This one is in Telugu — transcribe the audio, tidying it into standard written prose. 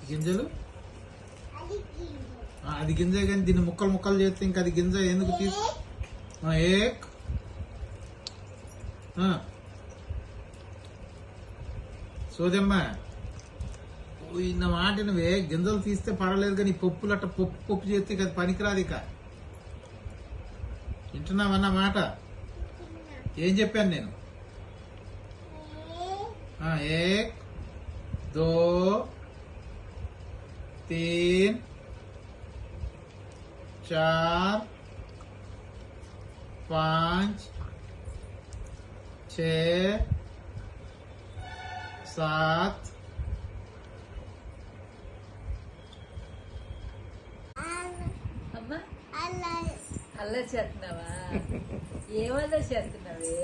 గింజలు అది గింజ కానీ దీన్ని ముక్కలు ముక్కలు చేస్తే ఇంకా అది గింజ ఎందుకు తీసు ఏక్ సోదమ్మా ఇన్న మాట నువ్వే గింజలు తీస్తే పర్వాలేదు కానీ పప్పులు అట్ట పప్పు చేస్తే అది పనికిరాదు ఇక వింటున్నావన్న మాట ఏం చెప్పాను నేను ఏక్ దో तीन चार पाँच 6 7 అమ్మా అల్లరి చేస్తున్నావా ఏమన్నా చేస్తున్నావే